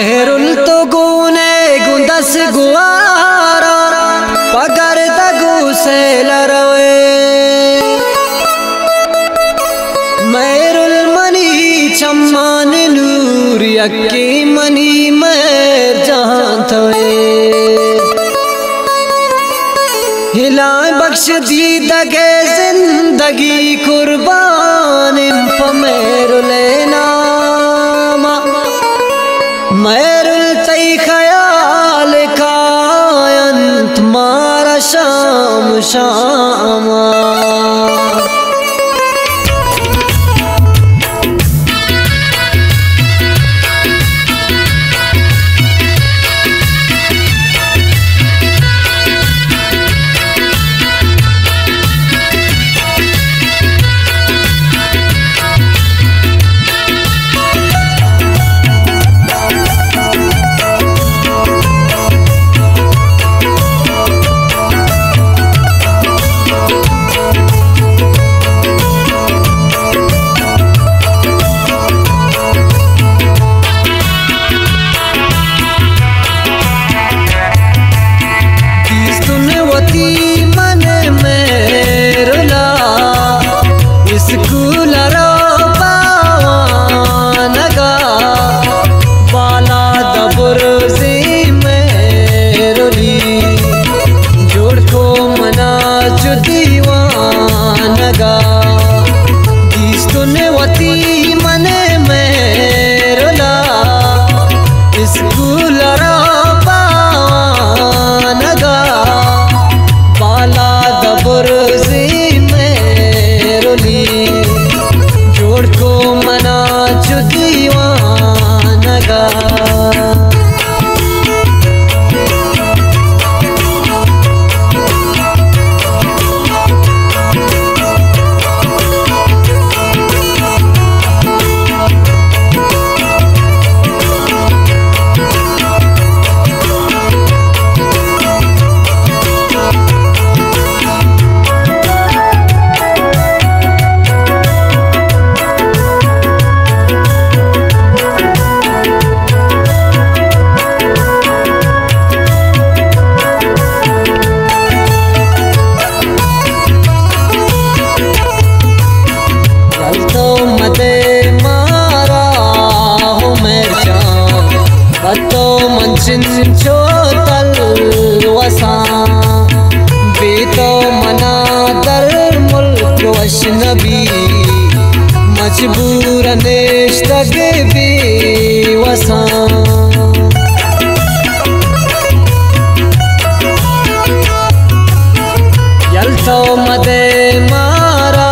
महरुल तो गुने गुंदस गुआरा पगर तगु से लरवे महरुल मनी चम्मान नूर यक्की मनी मैर जहां थवे हिलाए बख्श दी दगे जिंदगी कुर्बान महरुल नामा महरुल तई ख्याल कायंत मारा शाम शामा चिंचो तल वसा बेतो मना दर मुल्क वशनबी मजबूर नेश्तग भी वसा यल्तो मदे मारा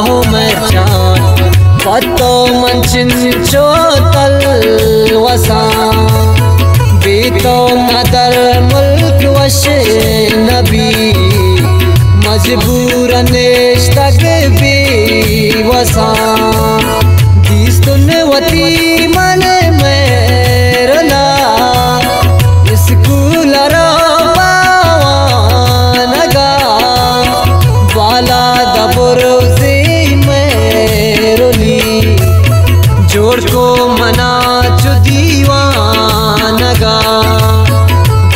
हो मैं चान पतो मन चिंचो तल वसा तो मदर मुल्क वश नबी मजबूर नेश्तग भी वसा दीस्तुन वती मन मेरला स्कूल नगा बाला दबुर्जी मेरुली जोड़ को मना चुदीवा नगा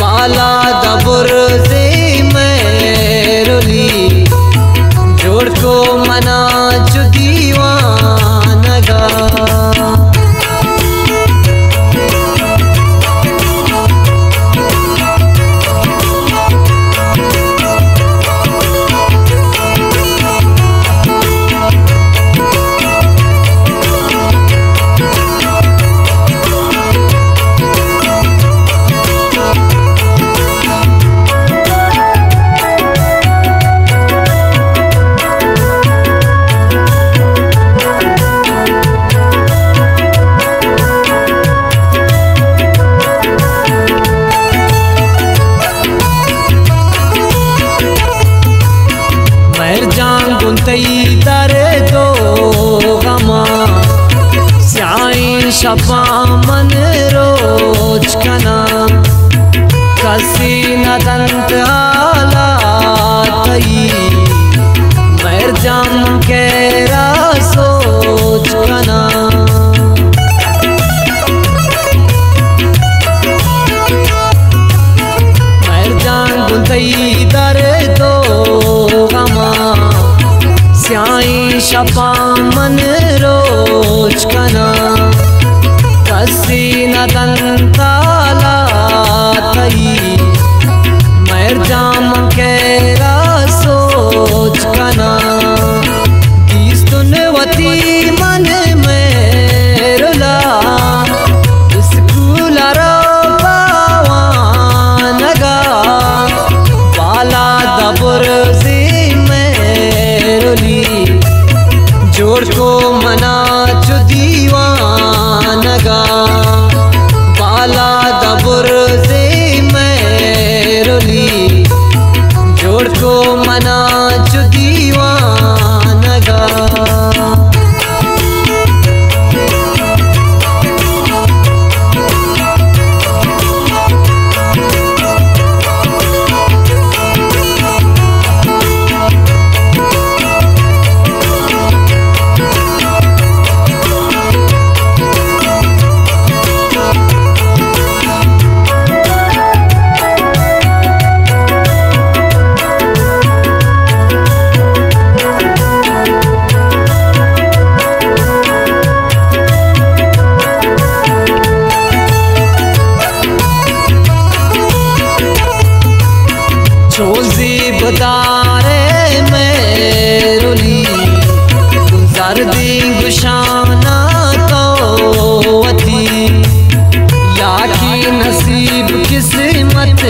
बाला दबुर से मेरुली जोड़ को मना चुदीवा नगा दरे दो गमा स्याई शफा मन रोज कना कसी नदंत हालात मैर जाम के रा सोच कना छपा मन रोज कना कसी न दंताला तई मर जाम केरा सोच कना तीस दुनवती मन में रुला स्कूल रो पावानगा बाला दबुर जोड़ को मना चु दीवानगा बाला दबुर से मैरुली जोड़ को मना चु दीवानगा बुदारे में रुली गुजार दी गुशाना कौवती लाकी नसीब किस्मत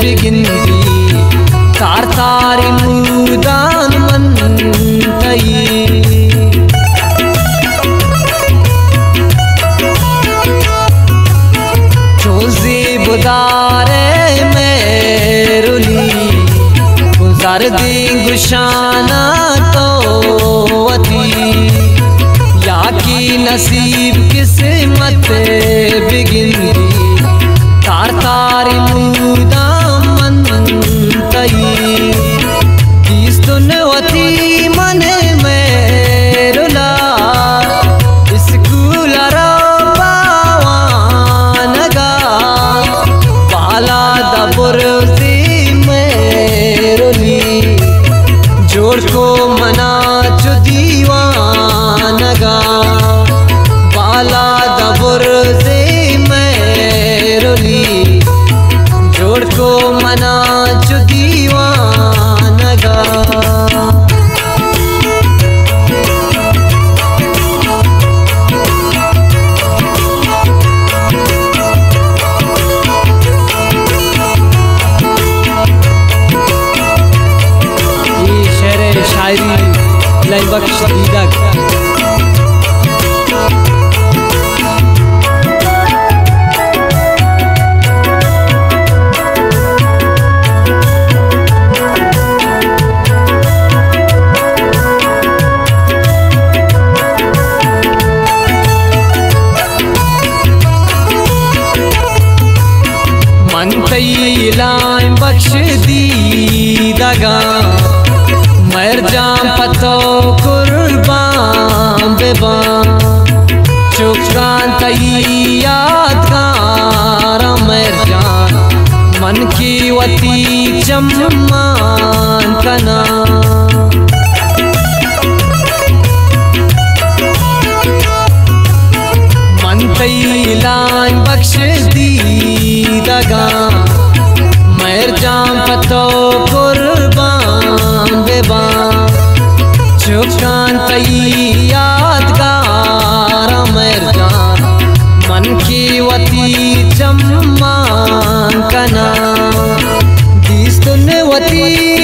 बिगिंदी तार तारी मुदान मन तई चोजी बुदारे में रुली दी गुशाना तौवती लाकी नसीब किस्मत बिगिंदी तार तारी मुदा मन तई तीस दुनवती मन में रुला स्कूल रो पावानगा बाला दबुर जोड़ को मना चु दीवानगा बाला दबुर से मैरुली जोड़ को मना चु दीवानगा शायरी लाइन बख्श दीदा मन तई लाइन बख्श दीदागा मर जाम पतो कुर्बान बेबा चुकान तई यादगार मर जान मन की वती चम्मान कना मन तई लाइन बख्श दीदागा मर जाम पतो कुर्बान बेबा चुकान तई यादगार मर जान मन की वती चम्मान कना दिस दुनवती